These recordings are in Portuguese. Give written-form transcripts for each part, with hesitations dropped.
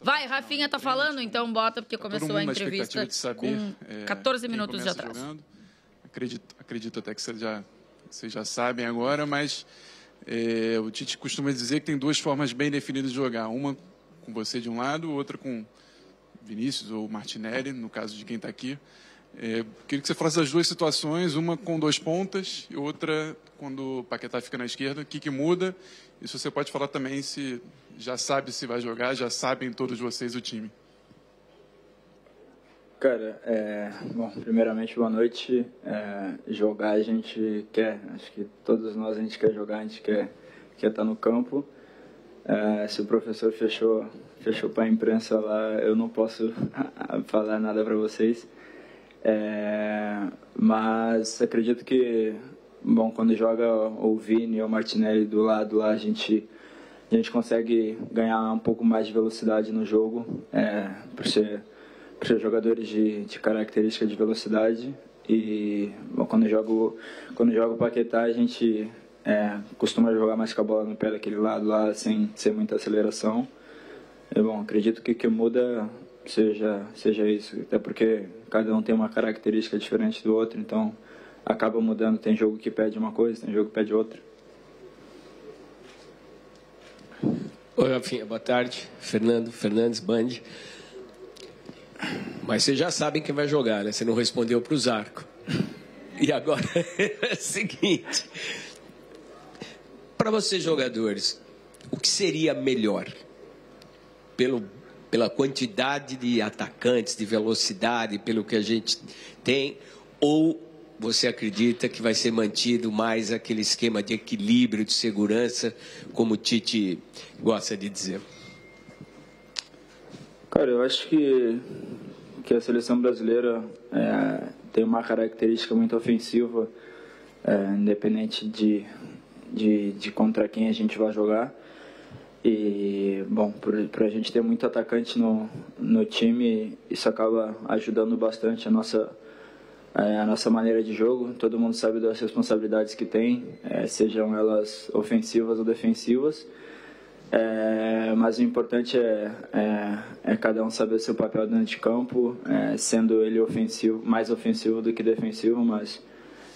Vai, Rafinha tá falando, então bota, porque começou a entrevista de saber, com 14 minutos de atraso. Jogando. Acredito até que vocês já sabem agora, mas o Tite costuma dizer que tem duas formas bem definidas de jogar. Uma com você de um lado, outra com Vinícius ou Martinelli, no caso de quem está aqui. Queria que você falasse as duas situações, uma com 2 pontas e outra quando o Paquetá fica na esquerda. O que muda? Isso você pode falar também se já sabe se vai jogar, já sabem todos vocês o time. Cara, bom, primeiramente, boa noite. Jogar a gente quer, acho que todos nós a gente quer jogar, a gente quer estar no campo. Se o professor fechou para a imprensa lá, eu não posso falar nada para vocês. Mas acredito que, bom, quando joga o Vini ou o Martinelli do lado lá, a gente consegue ganhar um pouco mais de velocidade no jogo, por ser jogadores de característica de velocidade. E bom, quando joga o Paquetá, a gente costuma jogar mais com a bola no pé daquele lado lá, sem muita aceleração. E, bom, acredito que o que muda seja isso, até porque cada um tem uma característica diferente do outro, então acaba mudando. Tem jogo que pede uma coisa, tem jogo que pede outra. Oi, Rafinha, boa tarde. Fernando Fernandes, Band. Mas vocês já sabem quem vai jogar, né? Você não respondeu para o Zarco. E agora é o seguinte. Para vocês, jogadores, o que seria melhor? Pela quantidade de atacantes, de velocidade, pelo que a gente tem, ou você acredita que vai ser mantido mais aquele esquema de equilíbrio, de segurança, como o Tite gosta de dizer? Cara, eu acho que a seleção brasileira tem uma característica muito ofensiva, independente de contra quem a gente vai jogar. E, bom, por a gente ter muito atacante no time, isso acaba ajudando bastante a nossa maneira de jogo. Todo mundo sabe das responsabilidades que tem, sejam elas ofensivas ou defensivas. Mas o importante é cada um saber o seu papel dentro de campo, sendo ele mais ofensivo do que defensivo, mas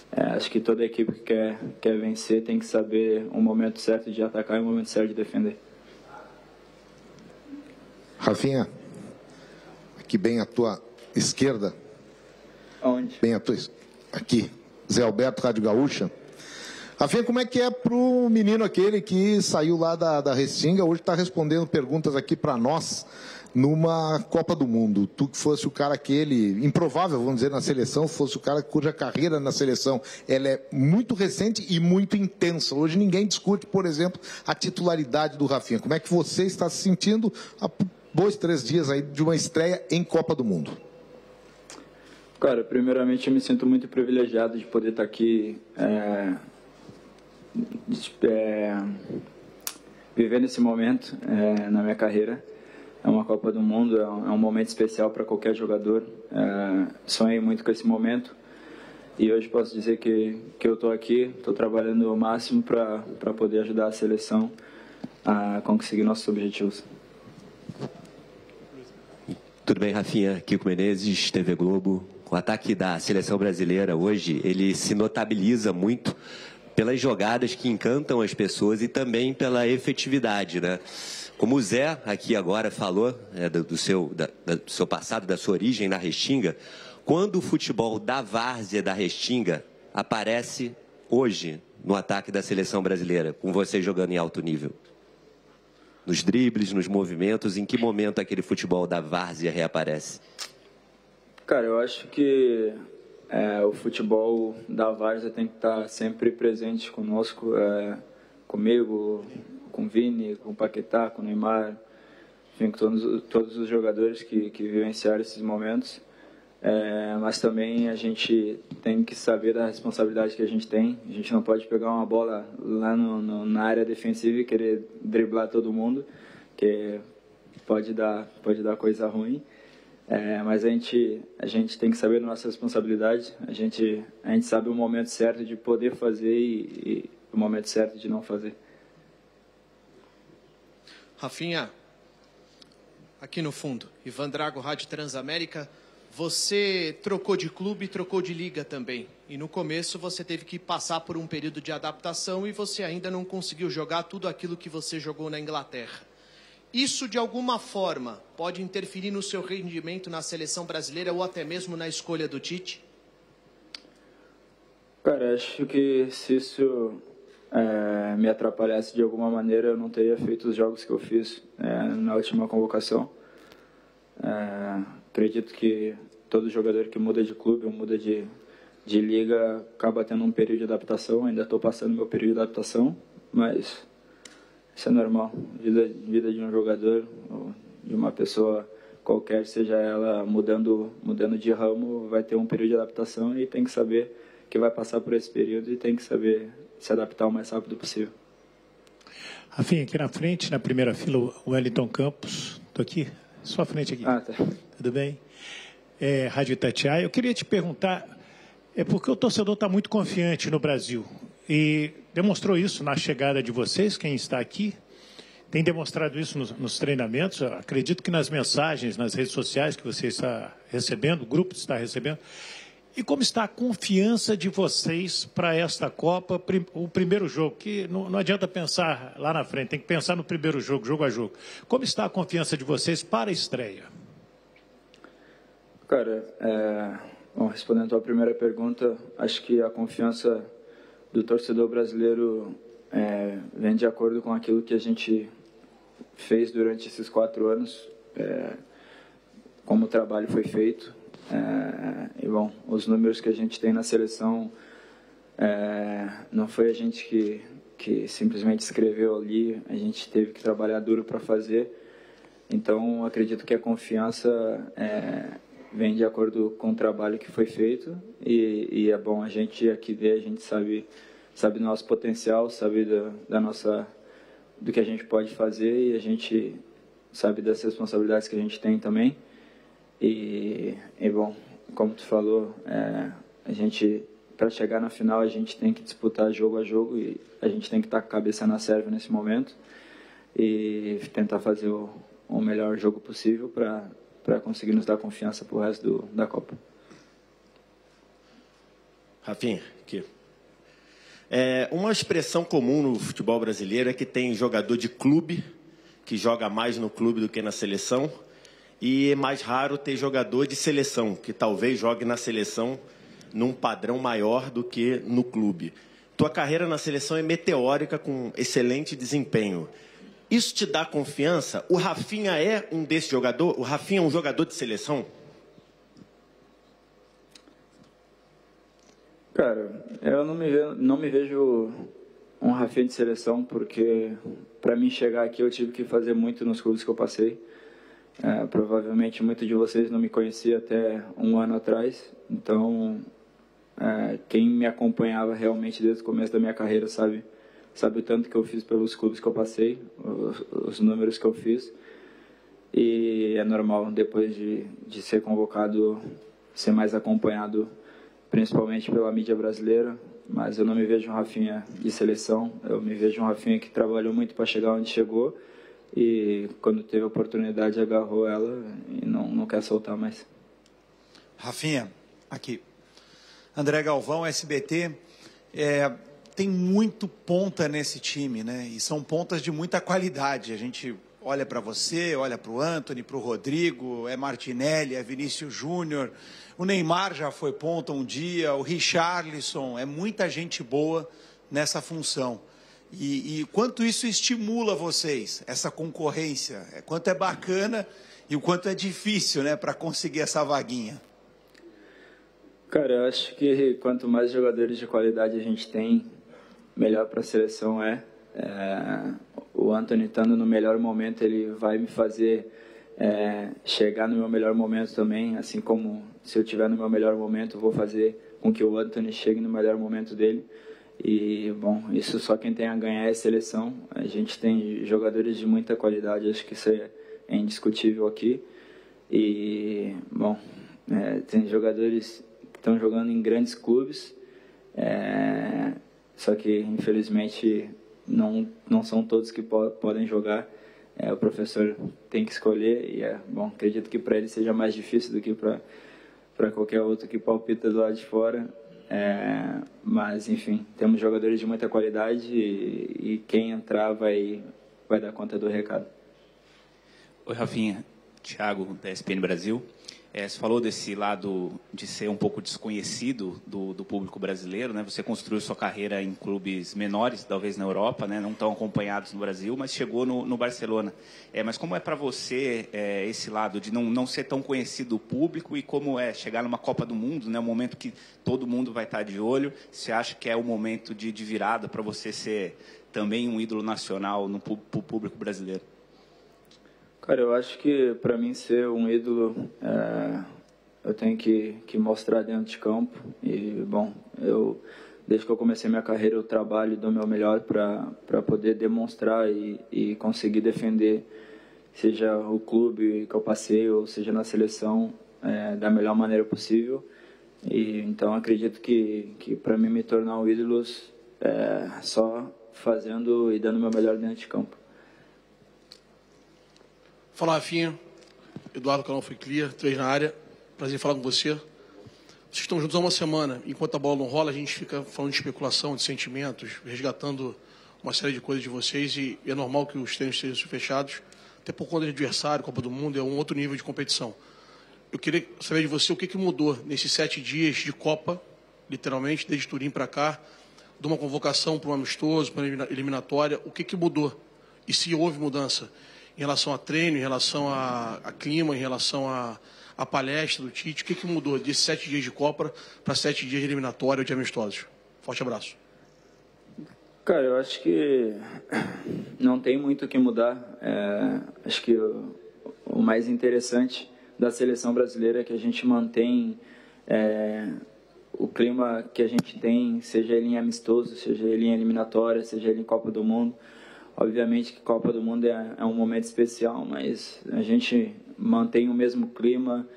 acho que toda equipe que quer vencer tem que saber o momento certo de atacar e o momento certo de defender. Rafinha, aqui bem à tua esquerda. Onde? Bem à tua aqui, Zé Alberto, Rádio Gaúcha. Rafinha, como é que é pro menino aquele que saiu lá da Restinga, hoje está respondendo perguntas aqui para nós numa Copa do Mundo? Tu que fosse o cara aquele, improvável, vamos dizer, na seleção, fosse o cara cuja carreira na seleção ela é muito recente e muito intensa. Hoje ninguém discute, por exemplo, a titularidade do Rafinha. Como é que você está se sentindo há 2, 3 dias aí de uma estreia em Copa do Mundo? Cara, primeiramente eu me sinto muito privilegiado de poder estar aqui vivendo esse momento na minha carreira. É uma Copa do Mundo, é um momento especial para qualquer jogador. Sonhei muito com esse momento e hoje posso dizer que eu estou aqui, estou trabalhando o máximo para poder ajudar a seleção a conseguir nossos objetivos. Tudo bem, Rafinha? Kiko Menezes, TV Globo. O ataque da seleção brasileira hoje, ele se notabiliza muito pelas jogadas que encantam as pessoas e também pela efetividade, né? Como o Zé aqui agora falou, do seu passado, da sua origem na Restinga, quando o futebol da várzea da Restinga aparece hoje no ataque da seleção brasileira, com você jogando em alto nível? Nos dribles, nos movimentos, em que momento aquele futebol da várzea reaparece? Cara, eu acho que o futebol da várzea tem que estar sempre presente conosco, comigo, com o Vini, com o Paquetá, com o Neymar, enfim, com todos os jogadores que vivenciaram esses momentos. Mas também a gente tem que saber da responsabilidade que a gente tem. A gente não pode pegar uma bola lá na área defensiva e querer driblar todo mundo, que pode dar coisa ruim. Mas a gente tem que saber da nossa responsabilidade. A gente sabe o momento certo de poder fazer e o momento certo de não fazer. Rafinha, aqui no fundo. Ivan Drago, Rádio Transamérica. Você trocou de clube e trocou de liga também. E no começo você teve que passar por um período de adaptação e você ainda não conseguiu jogar tudo aquilo que você jogou na Inglaterra. Isso, de alguma forma, pode interferir no seu rendimento na seleção brasileira ou até mesmo na escolha do Tite? Cara, acho que se isso me atrapalhasse de alguma maneira, eu não teria feito os jogos que eu fiz na última convocação. Acredito que todo jogador que muda de clube ou muda de liga acaba tendo um período de adaptação. Ainda estou passando meu período de adaptação, mas isso é normal. Vida de um jogador ou de uma pessoa qualquer, seja ela mudando de ramo, vai ter um período de adaptação e tem que saber que vai passar por esse período e tem que saber se adaptar o mais rápido possível. Rafinha, aqui na frente, na primeira fila, o Wellington Campos. Estou aqui, sua frente aqui. Tá. Tudo bem? Rádio Itatiaia. Eu queria te perguntar, porque o torcedor está muito confiante no Brasil e demonstrou isso na chegada de vocês, quem está aqui, tem demonstrado isso nos treinamentos. Eu acredito que nas mensagens, nas redes sociais que você está recebendo, o grupo está recebendo. E como está a confiança de vocês para esta Copa, o primeiro jogo, que não adianta pensar lá na frente, tem que pensar no primeiro jogo, jogo a jogo. Como está a confiança de vocês para a estreia? Cara, respondendo a tua primeira pergunta, acho que a confiança do torcedor brasileiro vem de acordo com aquilo que a gente fez durante esses 4 anos, como o trabalho foi feito. E bom, os números que a gente tem na seleção não foi a gente que simplesmente escreveu ali, a gente teve que trabalhar duro para fazer. Então acredito que a confiança vem de acordo com o trabalho que foi feito e é bom a gente aqui ver, a gente sabe do nosso potencial, sabe do que a gente pode fazer e a gente sabe das responsabilidades que a gente tem também. E bom, como tu falou, a gente, para chegar na final, a gente tem que disputar jogo a jogo e a gente tem que estar com a cabeça na serva nesse momento e tentar fazer o melhor jogo possível para conseguir nos dar confiança para o resto da Copa. Rafinha, aqui. Uma expressão comum no futebol brasileiro é que tem jogador de clube que joga mais no clube do que na seleção. E é mais raro ter jogador de seleção, que talvez jogue na seleção num padrão maior do que no clube. Tua carreira na seleção é meteórica, com excelente desempenho. Isso te dá confiança? O Rafinha é um desses jogadores? O Rafinha é um jogador de seleção? Cara, eu não me vejo um Rafinha de seleção, porque para mim chegar aqui eu tive que fazer muito nos clubes que eu passei. Provavelmente muitos de vocês não me conheciam até um ano atrás, então quem me acompanhava realmente desde o começo da minha carreira sabe o tanto que eu fiz pelos clubes que eu passei, os números que eu fiz, e é normal depois de ser convocado ser mais acompanhado, principalmente pela mídia brasileira, mas eu não me vejo um Rafinha de seleção, eu me vejo um Rafinha que trabalhou muito para chegar onde chegou. E quando teve a oportunidade agarrou ela e não quer soltar mais. Rafinha, aqui. André Galvão, SBT, tem muito ponta nesse time, né? E são pontas de muita qualidade. A gente olha para você, olha para o Antony, para o Rodrigo, Martinelli, Vinícius Júnior, o Neymar já foi ponta um dia, o Richarlison, muita gente boa nessa função. E quanto isso estimula vocês, essa concorrência? Quanto é bacana e o quanto é difícil, né, para conseguir essa vaguinha? Cara, eu acho que quanto mais jogadores de qualidade a gente tem, melhor para a seleção o Antony estando no melhor momento, ele vai me fazer chegar no meu melhor momento também, assim como se eu estiver no meu melhor momento, eu vou fazer com que o Antony chegue no melhor momento dele. E, bom, isso só quem tem a ganhar é a seleção. A gente tem jogadores de muita qualidade, acho que isso é indiscutível aqui. E, bom, tem jogadores que estão jogando em grandes clubes, só que, infelizmente, não são todos que podem jogar o professor tem que escolher e acredito que para ele seja mais difícil do que para qualquer outro que palpita do lado de fora. Mas, enfim, temos jogadores de muita qualidade e quem entrar vai dar conta do recado. Oi, Rafinha. Thiago, da ESPN Brasil. Você falou desse lado de ser um pouco desconhecido do público brasileiro, né? Você construiu sua carreira em clubes menores, talvez na Europa, né? Não tão acompanhados no Brasil, mas chegou no Barcelona. Mas como é para você esse lado de não ser tão conhecido do público e como é chegar numa Copa do Mundo, né? Um momento que todo mundo vai estar de olho. Você acha que é o momento de virada para você ser também um ídolo nacional para o público brasileiro? Cara, eu acho que para mim ser um ídolo, eu tenho que mostrar dentro de campo. E, bom, desde que eu comecei minha carreira, eu trabalho e dou o meu melhor para poder demonstrar e conseguir defender, seja o clube que eu passei ou seja na seleção, da melhor maneira possível. E, então, acredito que para mim me tornar um ídolo só fazendo e dando o meu melhor dentro de campo. Fala, Rafinha. Eduardo, canal Foi Clear, 3 na área. Prazer em falar com você. Vocês estão juntos há uma semana. Enquanto a bola não rola, a gente fica falando de especulação, de sentimentos, resgatando uma série de coisas de vocês. E é normal que os treinos estejam fechados, até por conta de adversário, Copa do Mundo, é um outro nível de competição. Eu queria saber de você o que mudou nesses 7 dias de Copa, literalmente, desde Turim para cá, de uma convocação para um amistoso, para uma eliminatória. O que mudou? E se houve mudança? Em relação a treino, em relação a clima, em relação a palestra do Tite, o que mudou desses 7 dias de Copa para 7 dias de eliminatória ou de amistosos? Forte abraço. Cara, eu acho que não tem muito o que mudar. Acho que o mais interessante da seleção brasileira é que a gente mantém o clima que a gente tem, seja ele em amistoso, seja ele em eliminatória, seja ele em Copa do Mundo. Obviamente que Copa do Mundo é um momento especial, mas a gente mantém o mesmo clima,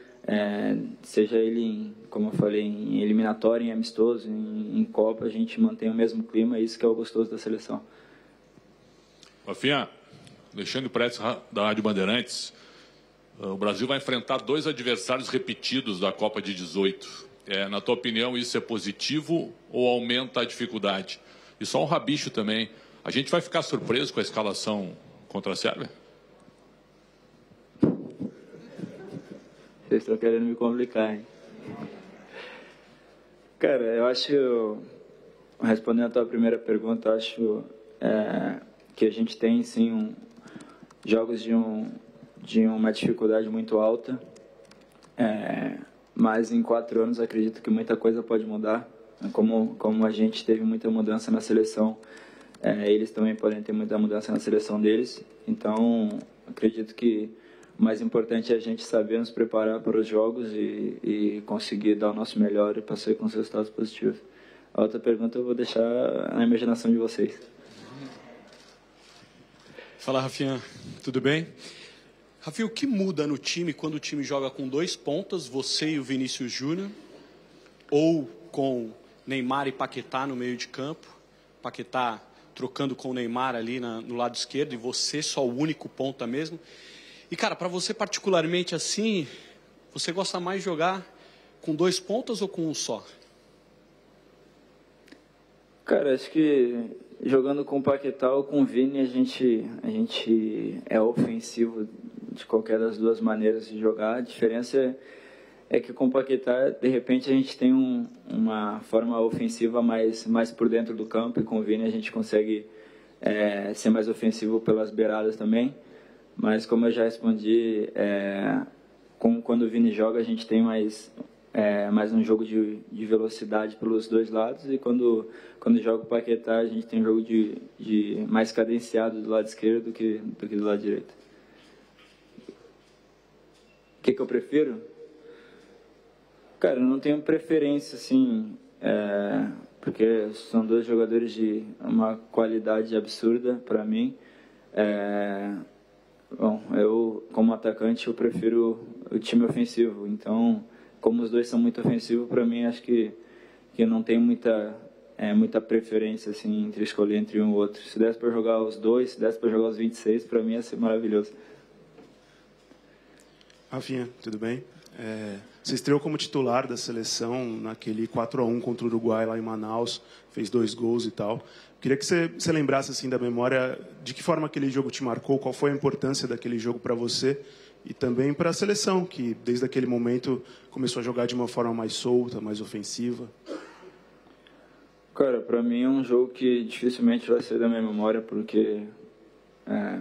seja ele, como eu falei, em eliminatória, em amistoso, em Copa, a gente mantém o mesmo clima, isso que é o gostoso da seleção. Rafinha, Alexandre Prestes, da Rádio Bandeirantes, o Brasil vai enfrentar 2 adversários repetidos da Copa de 18. Na tua opinião, isso é positivo ou aumenta a dificuldade? E só um rabicho também. A gente vai ficar surpreso com a escalação contra a Sérvia? Vocês estão querendo me complicar, hein? Cara, eu acho, respondendo a tua primeira pergunta, eu acho que a gente tem, sim, jogos de uma dificuldade muito alta, mas em 4 anos acredito que muita coisa pode mudar. Como a gente teve muita mudança na seleção, eles também podem ter muita mudança na seleção deles. Então, acredito que o mais importante é a gente saber nos preparar para os jogos e conseguir dar o nosso melhor e passar com os resultados positivos. A outra pergunta eu vou deixar na imaginação de vocês. Fala, Rafinha. Tudo bem? Rafinha, o que muda no time quando o time joga com 2 pontas, você e o Vinícius Júnior, ou com Neymar e Paquetá no meio de campo? Paquetá trocando com o Neymar ali no lado esquerdo e você só o único ponta mesmo. E, cara, para você particularmente assim, você gosta mais de jogar com 2 pontas ou com um só? Cara, acho que jogando com o Paquetá ou com o Vini, a gente é ofensivo de qualquer das duas maneiras de jogar. A diferença é que com o Paquetá, de repente, a gente tem uma forma ofensiva mais por dentro do campo, e com o Vini a gente consegue ser mais ofensivo pelas beiradas também. Mas, como eu já respondi, quando o Vini joga, a gente tem mais um jogo de velocidade pelos 2 lados, e quando joga o Paquetá, a gente tem um jogo de mais cadenciado do lado esquerdo do que do lado direito. O que eu prefiro? Cara, eu não tenho preferência, assim, porque são 2 jogadores de uma qualidade absurda para mim. Bom, eu, como atacante, eu prefiro o time ofensivo. Então, como os 2 são muito ofensivos, para mim, acho que não tem muita muita preferência assim, entre escolher entre um e outro. Se desse para jogar os dois, se desse para jogar os 26, para mim ia ser maravilhoso. Rafinha, tudo bem? Você estreou como titular da seleção naquele 4-1 contra o Uruguai lá em Manaus, fez 2 gols e tal. Queria que você lembrasse assim da memória de que forma aquele jogo te marcou, qual foi a importância daquele jogo para você e também para a seleção, que desde aquele momento começou a jogar de uma forma mais solta, mais ofensiva. Cara, para mim é um jogo que dificilmente vai sair da minha memória, porque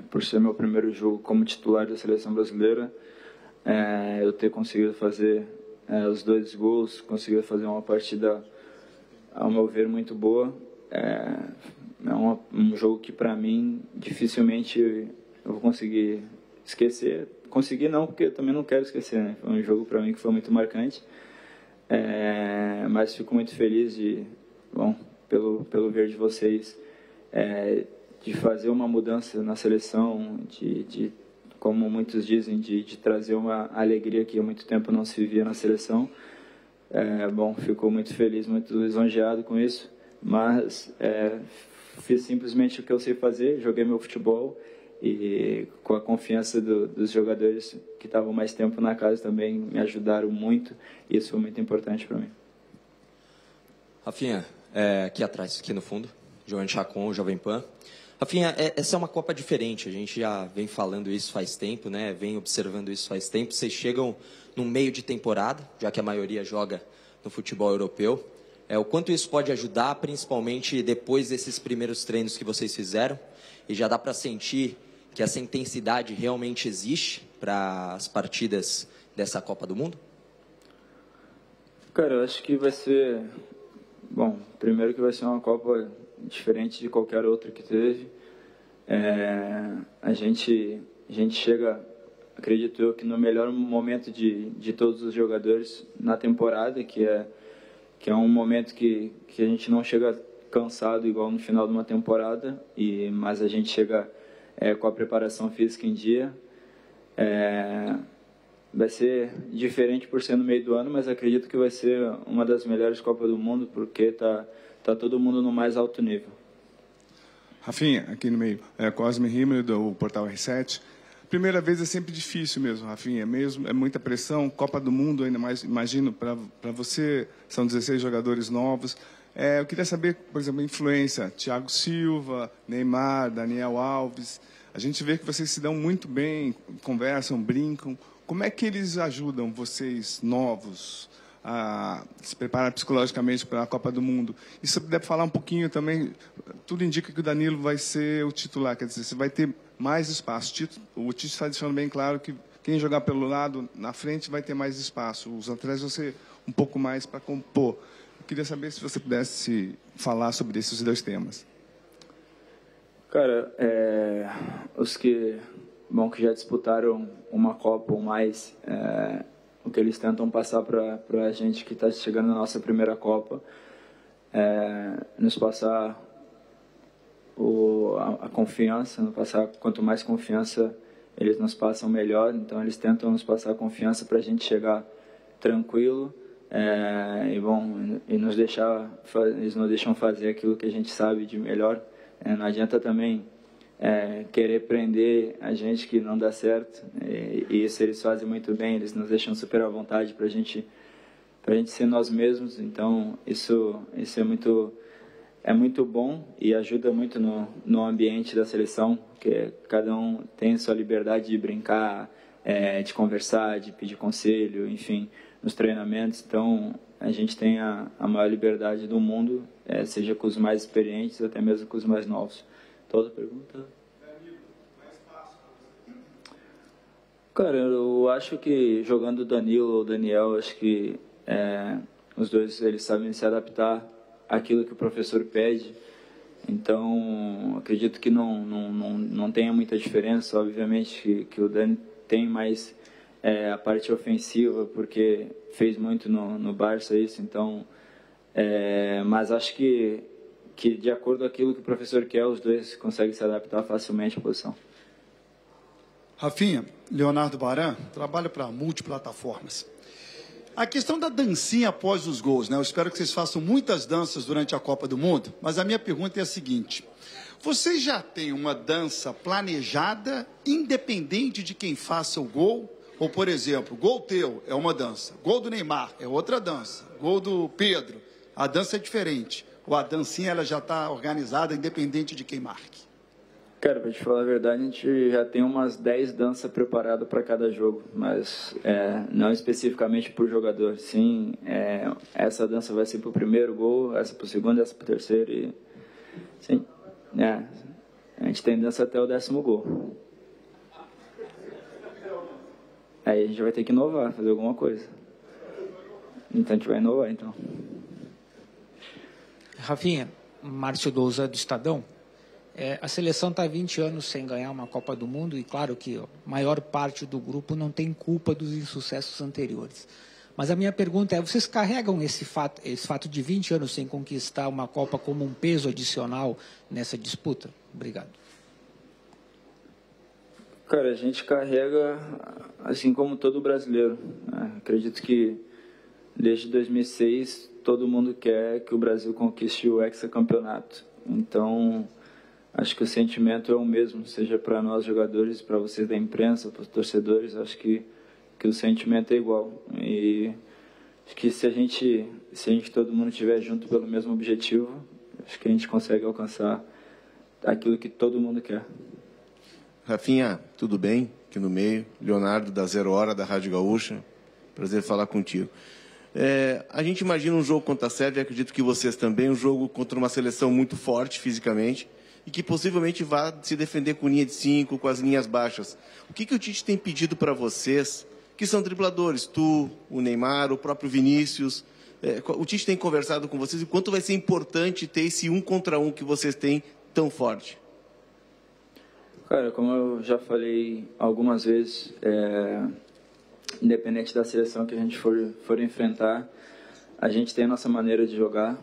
por ser meu primeiro jogo como titular da seleção brasileira, eu ter conseguido fazer os 2 gols, conseguir fazer uma partida, ao meu ver, muito boa. É um jogo que, para mim, dificilmente eu vou conseguir esquecer. Conseguir não, porque eu também não quero esquecer, né? Foi um jogo, para mim, que foi muito marcante. Mas fico muito feliz pelo ver de vocês, de fazer uma mudança na seleção, como muitos dizem, de trazer uma alegria que há muito tempo não se via na seleção. Fico muito feliz, muito lisonjeado com isso, mas fiz simplesmente o que eu sei fazer, joguei meu futebol e com a confiança dos jogadores que estavam mais tempo na casa também me ajudaram muito, e isso foi muito importante para mim. Rafinha, aqui atrás, aqui no fundo, João Chacon, Jovem Pan. Rafinha, essa é uma Copa diferente, a gente já vem falando isso faz tempo, né? Vem observando isso faz tempo. Vocês chegam no meio de temporada, já que a maioria joga no futebol europeu. O quanto isso pode ajudar, principalmente depois desses primeiros treinos que vocês fizeram, e já dá para sentir que essa intensidade realmente existe para as partidas dessa Copa do Mundo? Cara, eu acho que vai ser... primeiro que vai ser uma Copa diferente de qualquer outra que teve. A gente chega, acredito eu, que no melhor momento de todos os jogadores na temporada, que é um momento que a gente não chega cansado igual no final de uma temporada, mas a gente chega com a preparação física em dia. Vai ser diferente por ser no meio do ano, mas acredito que vai ser uma das melhores Copas do Mundo, porque tá todo mundo no mais alto nível. Rafinha, aqui no meio, Cosme Himmler, do Portal R7. Primeira vez é sempre difícil mesmo, Rafinha, é muita pressão, Copa do Mundo ainda mais, imagino, para você, são 16 jogadores novos. Eu queria saber, por exemplo, a influência, Thiago Silva, Neymar, Daniel Alves. A gente vê que vocês se dão muito bem, conversam, brincam. Como é que eles ajudam vocês, novos, a se preparar psicologicamente para a Copa do Mundo? E se você puder falar um pouquinho também, tudo indica que o Danilo vai ser o titular, quer dizer, você vai ter mais espaço. O Tite está deixando bem claro que quem jogar pelo lado, na frente, vai ter mais espaço. Os atletas vão ser um pouco mais para compor. Eu queria saber se você pudesse falar sobre esses 2 temas. Cara, os que já disputaram uma Copa ou mais, o que eles tentam passar para a gente que está chegando na nossa primeira Copa, nos passar a confiança, nos passar, quanto mais confiança eles nos passam, melhor. Então eles tentam nos passar a confiança para a gente chegar tranquilo, e nos eles nos deixam fazer aquilo que a gente sabe de melhor. Não adianta também querer prender a gente que não dá certo, e isso eles fazem muito bem, eles nos deixam super à vontade para a gente ser nós mesmos. Então isso é muito bom e ajuda muito no ambiente da seleção, que cada um tem sua liberdade de brincar, de conversar, de pedir conselho, enfim, nos treinamentos. Então a gente tem a maior liberdade do mundo, seja com os mais experientes, até mesmo com os mais novos. Toda pergunta? Cara, eu acho que jogando o Danilo ou o Daniel, acho que os dois eles sabem se adaptar àquilo que o professor pede. Então, acredito que não tenha muita diferença. Obviamente que o Dani tem mais a parte ofensiva, porque fez muito no Barça isso. Então, mas acho que de acordo com aquilo que o professor quer, os dois conseguem se adaptar facilmente à posição. Rafinha, Leonardo Baran, trabalha para multiplataformas. A questão da dancinha após os gols, né? Eu espero que vocês façam muitas danças durante a Copa do Mundo, mas a minha pergunta é a seguinte: vocês já têm uma dança planejada, independente de quem faça o gol? Ou, por exemplo, gol teu é uma dança, gol do Neymar é outra dança, gol do Pedro, a dança é diferente. Ou a dancinha ela já está organizada, independente de quem marque? Cara, pra te falar a verdade, a gente já tem umas 10 danças preparadas para cada jogo, mas não especificamente por jogador. Sim, essa dança vai ser pro primeiro gol, essa pro segundo, essa pro terceiro. E, sim, a gente tem dança até o 10º gol. Aí a gente vai ter que inovar, fazer alguma coisa. Então a gente vai inovar, então. Rafinha, Márcio Douza do Estadão. A seleção está há 20 anos sem ganhar uma Copa do Mundo e claro que a maior parte do grupo não tem culpa dos insucessos anteriores. Mas a minha pergunta é, vocês carregam esse fato de 20 anos sem conquistar uma Copa como um peso adicional nessa disputa? Obrigado. Cara, a gente carrega assim como todo brasileiro. Acredito que desde 2006 todo mundo quer que o Brasil conquiste o hexacampeonato. Então, acho que o sentimento é o mesmo, seja para nós jogadores, para vocês da imprensa, para os torcedores, acho que o sentimento é igual. E acho que se a gente todo mundo estiver junto pelo mesmo objetivo, acho que a gente consegue alcançar aquilo que todo mundo quer. Rafinha, tudo bem? Aqui no meio, Leonardo da 0 Hora, da Rádio Gaúcha, prazer falar contigo. A gente imagina um jogo contra a Sérvia, acredito que vocês também, um jogo contra uma seleção muito forte fisicamente, e que possivelmente vá se defender com linha de 5, com as linhas baixas. O que o Tite tem pedido para vocês, que são dribladores, tu, o Neymar, o próprio Vinícius, o Tite tem conversado com vocês, e quanto vai ser importante ter esse 1 contra 1 que vocês têm tão forte? Cara, como eu já falei algumas vezes, independente da seleção que a gente for enfrentar, a gente tem a nossa maneira de jogar,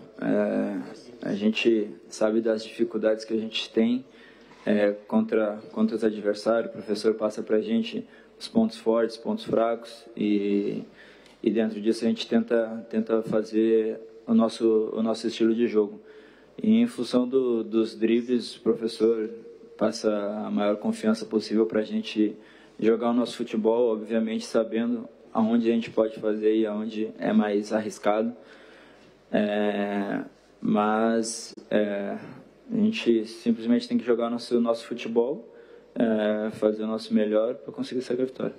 a gente sabe das dificuldades que a gente tem contra os adversários, o professor passa para a gente os pontos fortes, pontos fracos, e dentro disso a gente tenta fazer o nosso estilo de jogo. E em função dos dribles, o professor passa a maior confiança possível para a gente jogar o nosso futebol, obviamente sabendo aonde a gente pode fazer e aonde é mais arriscado. Mas a gente simplesmente tem que jogar o nosso futebol, fazer o nosso melhor para conseguir essa vitória.